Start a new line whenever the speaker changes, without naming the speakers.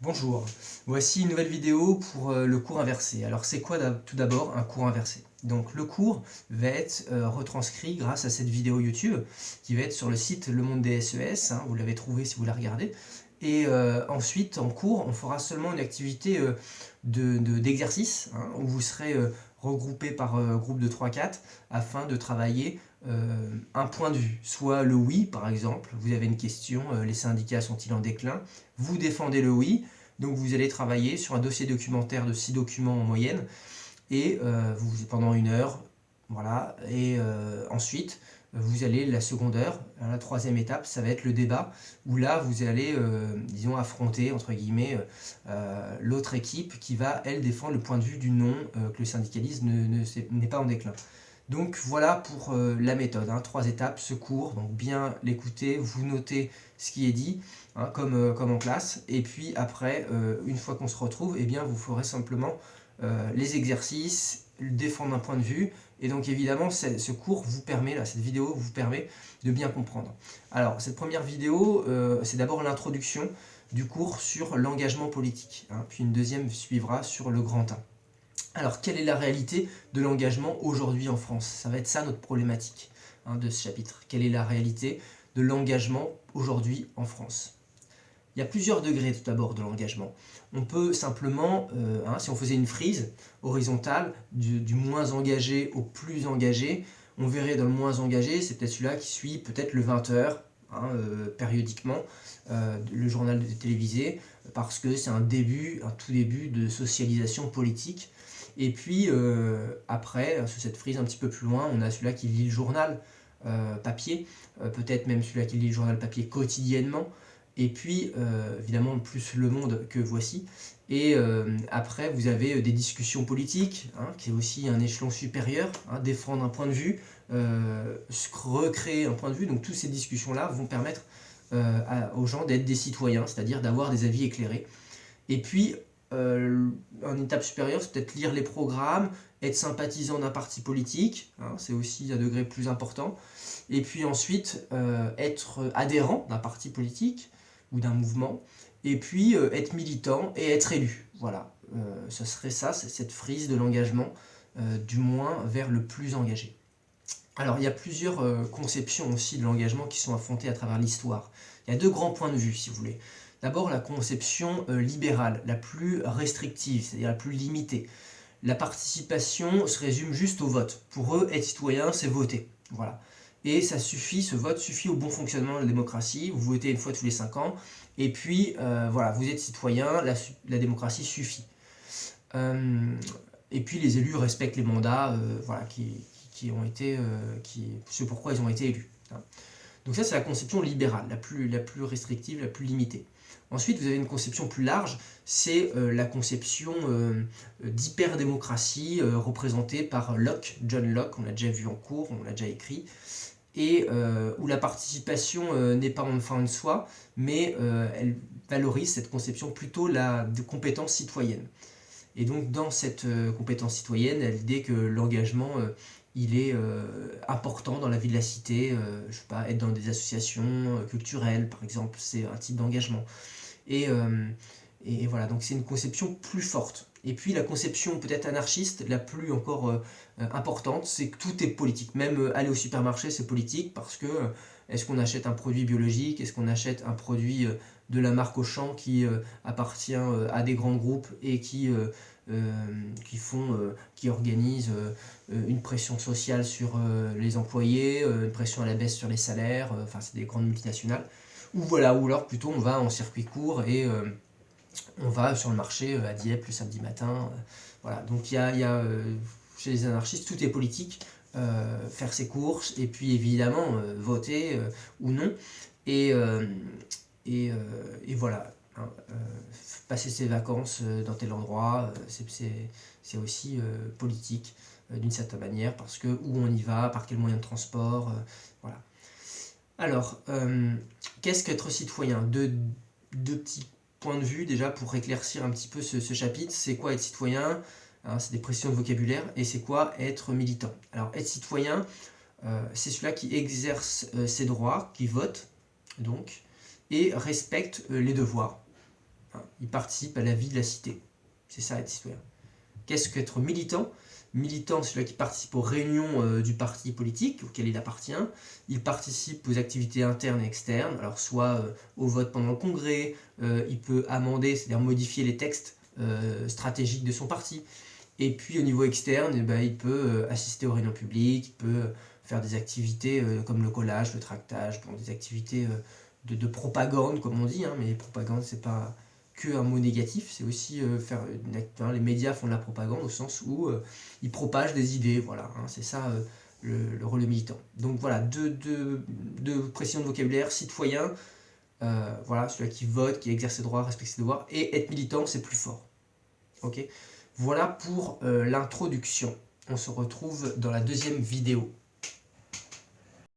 Bonjour, voici une nouvelle vidéo pour le cours inversé. Alors c'est quoi tout d'abord un cours inversé? Donc le cours va être retranscrit grâce à cette vidéo YouTube qui va être sur le site Le Monde des SES, vous l'avez trouvé si vous la regardez. Et ensuite en cours on fera seulement une activité d'exercice où vous serez regroupés par groupe de 3-4 afin de travailler un point de vue, soit le oui par exemple, vous avez une question, les syndicats sont-ils en déclin, vous défendez le oui, donc vous allez travailler sur un dossier documentaire de 6 documents en moyenne, et pendant 1 heure, voilà, et ensuite vous allez la seconde heure, la troisième étape, ça va être le débat, où là vous allez, disons, affronter, entre guillemets, l'autre équipe qui va, elle, défendre le point de vue du non, que le syndicalisme n'est pas en déclin. Donc voilà pour la méthode, 3 étapes, ce cours, donc bien l'écouter, vous notez ce qui est dit, comme en classe, et puis après, une fois qu'on se retrouve, eh bien, vous ferez simplement les exercices, défendre un point de vue, et donc évidemment ce cours vous permet, là, cette vidéo vous permet de bien comprendre. Alors cette première vidéo, c'est d'abord l'introduction du cours sur l'engagement politique, puis une deuxième suivra sur le grand 1. Alors, quelle est la réalité de l'engagement aujourd'hui en France? Ça va être ça notre problématique de ce chapitre. Quelle est la réalité de l'engagement aujourd'hui en France? Il y a plusieurs degrés tout d'abord de l'engagement. On peut simplement, si on faisait une frise horizontale, du moins engagé au plus engagé, on verrait dans le moins engagé, c'est peut-être celui-là qui suit peut-être le 20h, périodiquement, le journal télévisé, parce que c'est un tout début de socialisation politique. Et puis après, sur cette frise un petit peu plus loin, on a celui-là qui lit le journal papier, peut-être même celui-là qui lit le journal papier quotidiennement, et puis évidemment plus Le Monde que Voici. Et après vous avez des discussions politiques, qui est aussi un échelon supérieur, défendre un point de vue, recréer un point de vue, donc toutes ces discussions-là vont permettre aux gens d'être des citoyens, c'est-à-dire d'avoir des avis éclairés. Et puis, une étape supérieure, c'est peut-être lire les programmes, être sympathisant d'un parti politique, c'est aussi un degré plus important. Et puis ensuite, être adhérent d'un parti politique ou d'un mouvement. Et puis, être militant et être élu. Voilà, ce serait ça, c'est cette frise de l'engagement, du moins vers le plus engagé. Alors, il y a plusieurs conceptions aussi de l'engagement qui sont affrontées à travers l'histoire. Il y a deux grands points de vue, si vous voulez. D'abord, la conception libérale, la plus restrictive, c'est-à-dire la plus limitée. La participation se résume juste au vote. Pour eux, être citoyen, c'est voter. Voilà. Et ça suffit, ce vote suffit au bon fonctionnement de la démocratie. Vous votez une fois tous les 5 ans. Et puis, voilà, vous êtes citoyen, la démocratie suffit. Et puis, les élus respectent les mandats, voilà, qui ont été, ce pourquoi ils ont été élus. Donc ça, c'est la conception libérale, la plus restrictive, la plus limitée. Ensuite, vous avez une conception plus large, c'est la conception d'hyperdémocratie représentée par Locke, John Locke, on l'a déjà vu en cours, on l'a déjà écrit, et où la participation n'est pas en fin de soi, mais elle valorise cette conception plutôt de compétence citoyenne. Et donc dans cette compétence citoyenne, elle dit que l'engagement il est important dans la vie de la cité, je sais pas, être dans des associations culturelles par exemple, c'est un type d'engagement. Et, et voilà, donc c'est une conception plus forte. Et puis la conception peut-être anarchiste, la plus encore importante, c'est que tout est politique. Même aller au supermarché, c'est politique parce que est-ce qu'on achète un produit biologique, est-ce qu'on achète un produit de la marque Auchan qui appartient à des grands groupes et qui organisent une pression sociale sur les employés, une pression à la baisse sur les salaires, enfin c'est des grandes multinationales. Ou voilà, ou alors plutôt on va en circuit court et on va sur le marché à Dieppe le samedi matin. Voilà, donc il y a chez les anarchistes, tout est politique, faire ses courses et puis évidemment voter ou non. Et, et voilà, passer ses vacances dans tel endroit, c'est aussi politique d'une certaine manière, parce que où on y va, par quel moyen de transport, voilà. Alors, qu'est-ce qu'être citoyen? Deux petits points de vue déjà pour éclaircir un petit peu ce chapitre. C'est quoi être citoyen? C'est des précisions de vocabulaire. Et c'est quoi être militant? Alors, être citoyen, c'est celui-là qui exerce ses droits, qui vote, donc, et respecte les devoirs. hein. Il participe à la vie de la cité. C'est ça être citoyen. Qu'est-ce qu'être militant? Militant, c'est celui qui participe aux réunions du parti politique auquel il appartient. Il participe aux activités internes et externes, alors soit au vote pendant le congrès, il peut amender, c'est-à-dire modifier les textes stratégiques de son parti. Et puis au niveau externe, eh ben, il peut assister aux réunions publiques, il peut faire des activités comme le collage, le tractage, bon, des activités de propagande comme on dit, hein, mais propagande c'est pas que un mot négatif, c'est aussi faire les médias font de la propagande au sens où ils propagent des idées, voilà, hein, c'est ça le rôle de militant. Donc voilà, deux précisions de vocabulaire: citoyen, voilà, celui qui vote, qui exerce ses droits, respecte ses devoirs, et être militant, c'est plus fort. Ok, voilà pour l'introduction. On se retrouve dans la deuxième vidéo.